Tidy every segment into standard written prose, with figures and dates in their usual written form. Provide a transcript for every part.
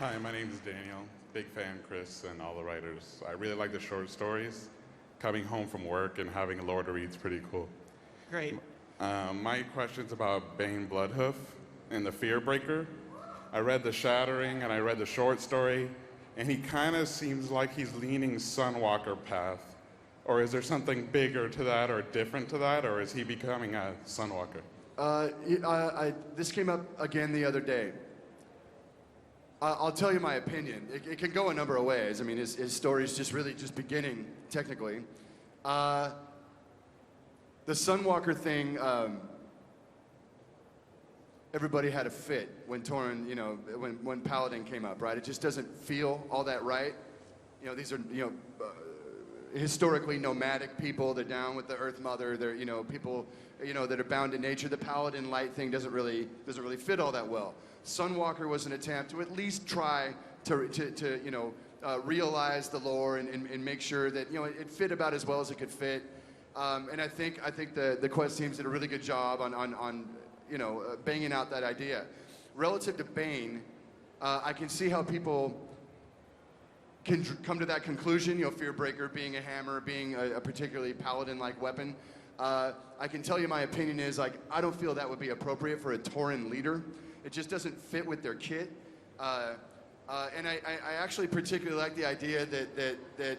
Hi, my name is Daniel. Big fan, Chris, and all the writers. I really like the short stories. Coming home from work and having a Lord to read's pretty cool. Great. My question's about Bane Bloodhoof and the Fearbreaker. I read The Shattering and I read the short story, and he kind of seems like he's leaning Sunwalker path. Or is there something bigger to that or different to that, or is he becoming a Sunwalker? This came up again the other day. I'll tell you my opinion. It can go a number of ways. I mean, his story's just really just beginning, technically. The Sunwalker thing, everybody had a fit when Tauren, when Paladin came up, right? It just doesn't feel all that right. These are, historically nomadic people. They're down with the Earth Mother. They're, people, that are bound to nature. The Paladin light thing doesn't really fit all that well. Sunwalker was an attempt to at least try to realize the lore and make sure that it fit about as well as it could fit. And I think the Quest teams did a really good job on banging out that idea. Relative to Bane, I can see how people can come to that conclusion. Fearbreaker being a hammer, being a particularly paladin-like weapon. I can tell you my opinion is I don't feel that would be appropriate for a Tauren leader. It just doesn't fit with their kit. And I actually particularly like the idea that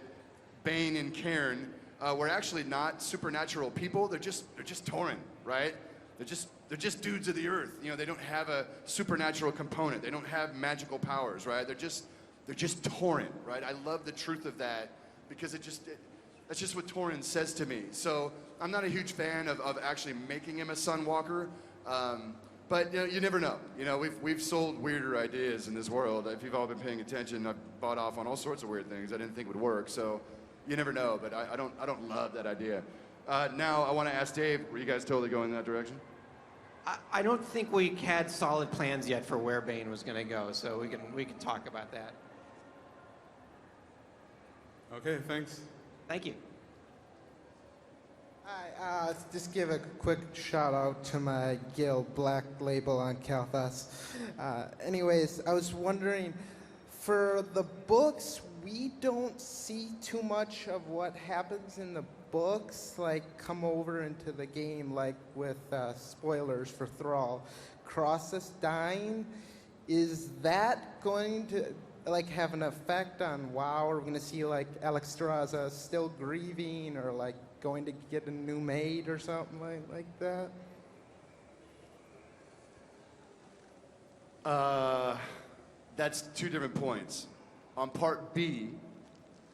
Bane and Cairn were actually not supernatural people. They're just Tauren, right? They're just dudes of the earth. They don't have a supernatural component. They don't have magical powers, right? They're just Tauren, right? I love the truth of that because that's just what Tauren says to me. So I'm not a huge fan of actually making him a Sunwalker. But you never know. We've sold weirder ideas in this world. If you've all been paying attention, I've bought off on all sorts of weird things I didn't think would work. So you never know. But I don't love that idea. Now I want to ask Dave. Were you guys totally going in that direction? I don't think we had solid plans yet for where Bane was going to go, so we can talk about that. Okay, thanks. Thank you. Hi, just give a quick shout out to my guild, Black Label on Calthus. Anyways, I was wondering, for the books, we don't see too much of what happens in the books, come over into the game, with spoilers for Thrall. Crossus dying, is that going to have an effect on WoW? Are we going to see Alexstrasza still grieving, or going to get a new maid or something like that? That's two different points. On part B,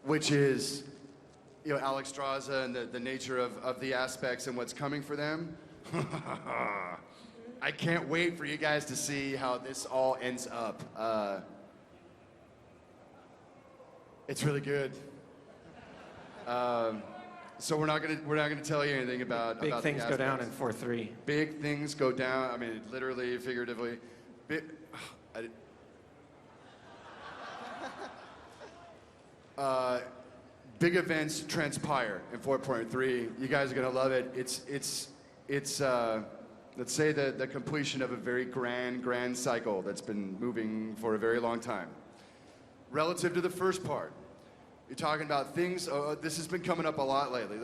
which is Alexstrasza and the nature of the aspects and what's coming for them, I can't wait for you guys to see how this all ends up. It's really good. So we're not gonna tell you anything about Big about things the go down aspects. in 4-3. Big things go down. I mean, literally, figuratively. Big events transpire in 4.3. You guys are gonna love it. It's let's say the completion of a very grand cycle that's been moving for a very long time. Relative to the first part, you're talking about things, this has been coming up a lot lately.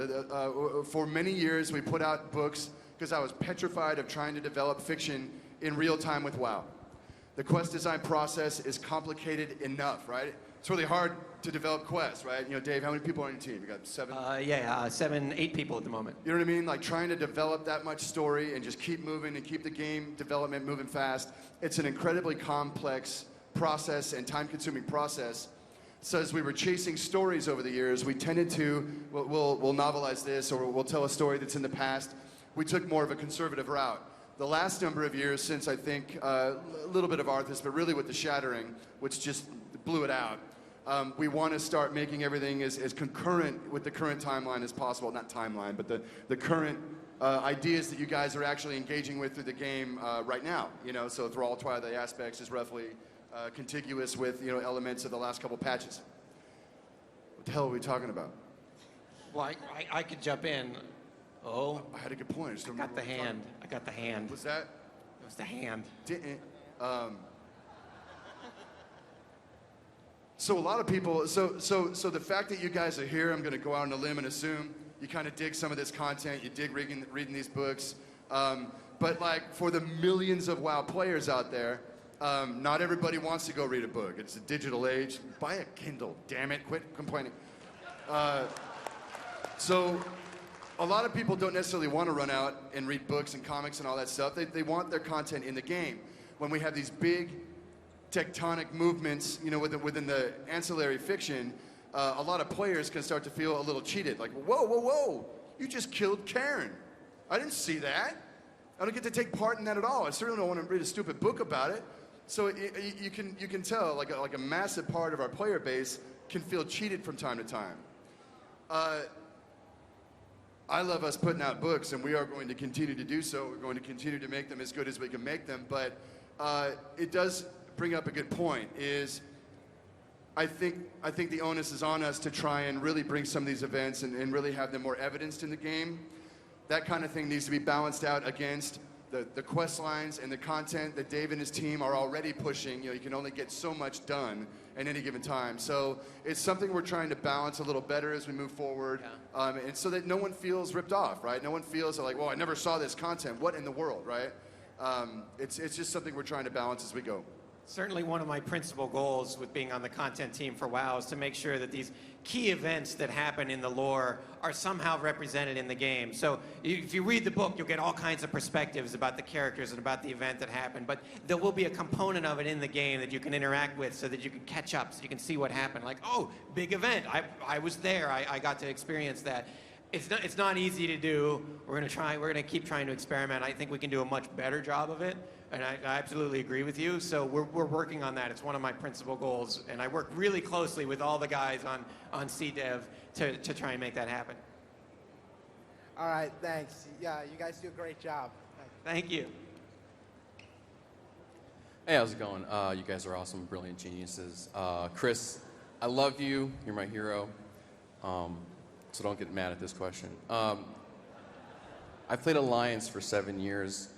For many years, we put out books because I was petrified of trying to develop fiction in real time with WoW. The quest design process is complicated enough, right? It's really hard to develop quests, right? Dave, how many people are on your team? You got 7? 7, 8 people at the moment. You know what I mean? Trying to develop that much story and just keep moving and keep the game development moving fast. It's an incredibly complex process and time-consuming process. So as we were chasing stories over the years, we tended to, we'll novelize this, or we'll tell a story that's in the past. We took more of a conservative route. The last number of years since, I think, a little bit of Arthas, but really with the Shattering, which just blew it out, we want to start making everything as concurrent with the current timeline as possible. Not timeline, but the current ideas that you guys are actually engaging with through the game right now. So Thrall Twilight of the Aspects is roughly contiguous with elements of the last couple patches. What the hell are we talking about? Well, I could jump in. Oh, I had a good point. I got the hand. I got the hand. Was that? It was the hand. Didn't. So a lot of people, so the fact that you guys are here, I'm gonna go out on a limb and assume you kind of dig some of this content, you dig reading these books. But like for the millions of WoW players out there, not everybody wants to go read a book. It's a digital age. Buy a Kindle, damn it, quit complaining. So a lot of people don't necessarily want to run out and read books and comics and all that stuff. They want their content in the game. When we have these big tectonic movements, you know, within the ancillary fiction, a lot of players can start to feel a little cheated. Like, whoa, you just killed Karen. I didn't see that. I don't get to take part in that at all. I certainly don't want to read a stupid book about it. So you can tell, like a massive part of our player base can feel cheated from time to time. I love us putting out books, and we are going to continue to do so. We're going to continue to make them as good as we can make them. But it does bring up a good point. Is I think the onus is on us to try and really bring some of these events and really have them more evidenced in the game. That kind of thing needs to be balanced out against the quest lines and the content that Dave and his team are already pushing. You know, you can only get so much done at any given time. So it's something we're trying to balance a little better as we move forward, and so that no one feels ripped off, right? No one feels like, well, I never saw this content. What in the world, right? It's just something we're trying to balance as we go. Certainly one of my principal goals with being on the content team for WoW is to make sure that these key events that happen in the lore are somehow represented in the game. So if you read the book, you'll get all kinds of perspectives about the characters and about the event that happened, but there will be a component of it in the game that you can interact with so that you can catch up, so you can see what happened. Like, oh, big event, I was there, I got to experience that. It's not easy to do. We're gonna keep trying to experiment. I think we can do a much better job of it, and I absolutely agree with you. So we're working on that. It's one of my principal goals, and I work really closely with all the guys on CDev to try and make that happen. All right, thanks. Yeah, you guys do a great job. Thank you. Hey, how's it going? You guys are awesome, brilliant geniuses. Chris, I love you. You're my hero. So don't get mad at this question. I played Alliance for 7 years.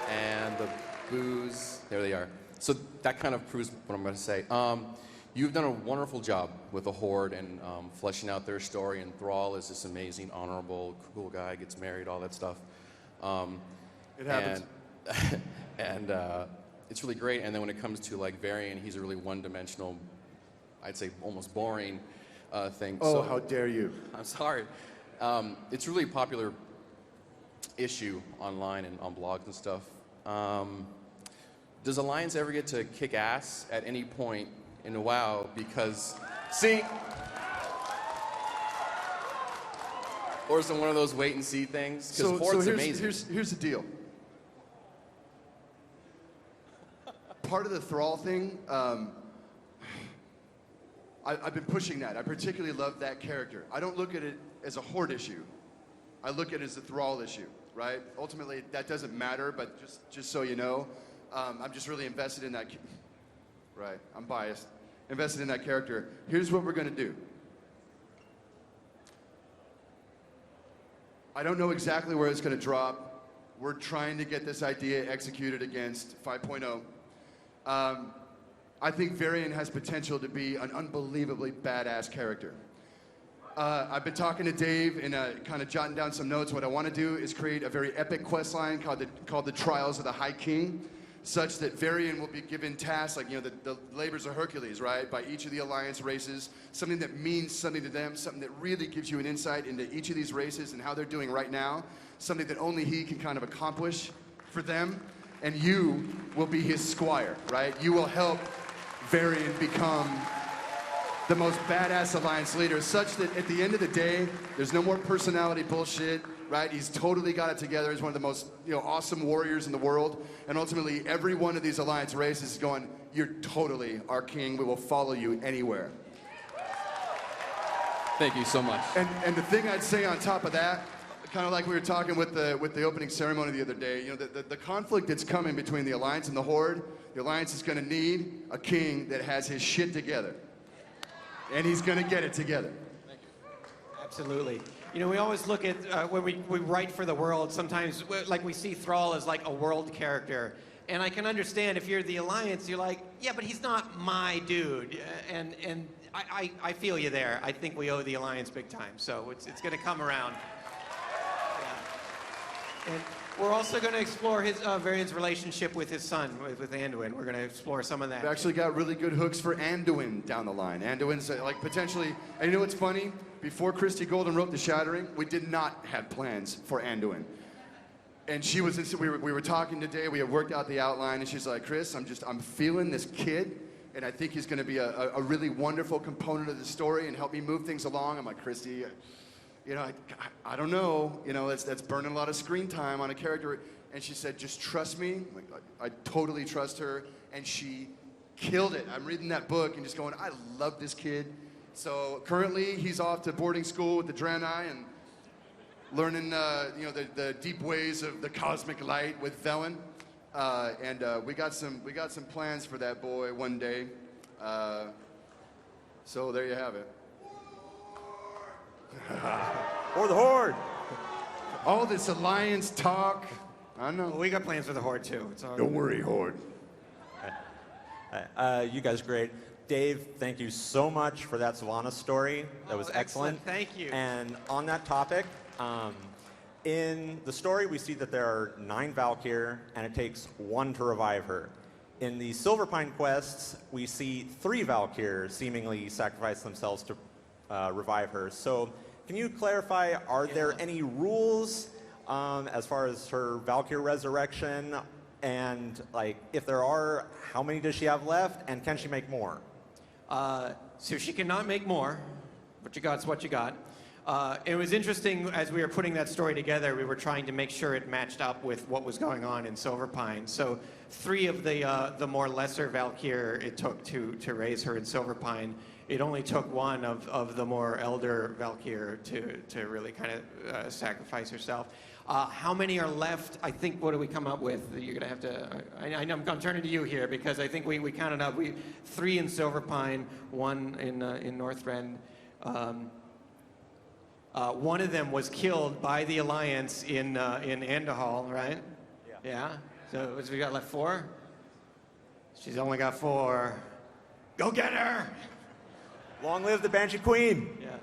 And the booze, there they are. So that kind of proves what I'm going to say. You've done a wonderful job with the Horde and fleshing out their story. And Thrall is this amazing, honorable, cool guy, gets married, all that stuff. It happens. And it's really great. And then when it comes to like Varian, he's a really one-dimensional, I'd say almost boring thing. Oh, so, how dare you. I'm sorry. It's really a popular issue online and on blogs and stuff. Does Alliance ever get to kick ass at any point in WoW? Because, see, or is it one of those wait and see things? Because Horde's amazing. Here's the deal. Part of the Thrall thing, I've been pushing that. I particularly love that character. I don't look at it as a Horde issue. I look at it as a Thrall issue, right? Ultimately, that doesn't matter, but just so you know, I'm just really invested in that. Right, I'm biased. Invested in that character. Here's what we're going to do. I don't know exactly where it's going to drop. We're trying to get this idea executed against 5.0. I think Varian has potential to be an unbelievably badass character. I've been talking to Dave and kind of jotting down some notes. What I want to do is create a very epic quest line called the Trials of the High King, such that Varian will be given tasks like, you know, the labors of Hercules, right, by each of the Alliance races, something that means something to them, something that really gives you an insight into each of these races and how they're doing right now, something that only he can kind of accomplish for them, and you will be his squire, right? You will help Varian become the most badass Alliance leader, such that at the end of the day, there's no more personality bullshit, right? He's totally got it together. He's one of the most, you know, awesome warriors in the world. And ultimately, every one of these Alliance races is going, you're totally our king. We will follow you anywhere. Thank you so much. And the thing I'd say on top of that, kind of like we were talking with the opening ceremony the other day, you know, the conflict that's coming between the Alliance and the Horde, the Alliance is going to need a king that has his shit together. And he's going to get it together. Thank you. Absolutely. You know, we always look at, when we write for the world, sometimes, like we see Thrall as like a world character, And I can understand if you're the Alliance, you're like, yeah, but he's not my dude. And I feel you there. I think we owe the Alliance big time. So it's going to come around. Yeah. And we're also going to explore his Varian's relationship with his son, with Anduin. We're going to explore some of that. We actually got really good hooks for Anduin down the line. Anduin's like potentially, and you know what's funny? Before Christy Golden wrote The Shattering, we did not have plans for Anduin. And she was, we were talking today, we had worked out the outline, and she's like, Chris, I'm feeling this kid, and I think he's gonna be a really wonderful component of the story and help me move things along. I'm like, Christy, you know, I don't know, you know, that's burning a lot of screen time on a character. And she said, just trust me. I'm like, I totally trust her, and she killed it. I'm reading that book and just going, I love this kid. So currently, he's off to boarding school with the Draenei and learning, you know, the deep ways of the cosmic light with Velen. And we got some plans for that boy one day. So there you have it. Or the Horde. All this Alliance talk. I know. Well, we got plans for the Horde, too. It's all Don't worry, Horde. You guys are great. Dave, thank you so much for that Sylvanas story. That was excellent. Thank you. And on that topic, in the story, we see that there are 9 Valkyr, and it takes 1 to revive her. In the Silverpine quests, we see 3 Valkyr seemingly sacrifice themselves to revive her. So, can you clarify, are there any rules as far as her Valkyr resurrection? And, like, if there are, how many does she have left, and can she make more? So she cannot make more. What you got's what you got. It was interesting as we were putting that story together. We were trying to make sure it matched up with what was going on in Silverpine. So 3 of the more lesser Valkyr it took to raise her in Silverpine. It only took 1 of the more elder Valkyr to really kind of sacrifice herself. How many are left? I think, what do we come up with? You're going to have to, I know I'm turning to you here because I think we counted up. 3 in Silverpine, 1 in Northrend. One of them was killed by the Alliance in Andahal, right? Yeah. Yeah? So we got left 4? She's only got 4. Go get her! Long live the Banshee Queen! Yeah.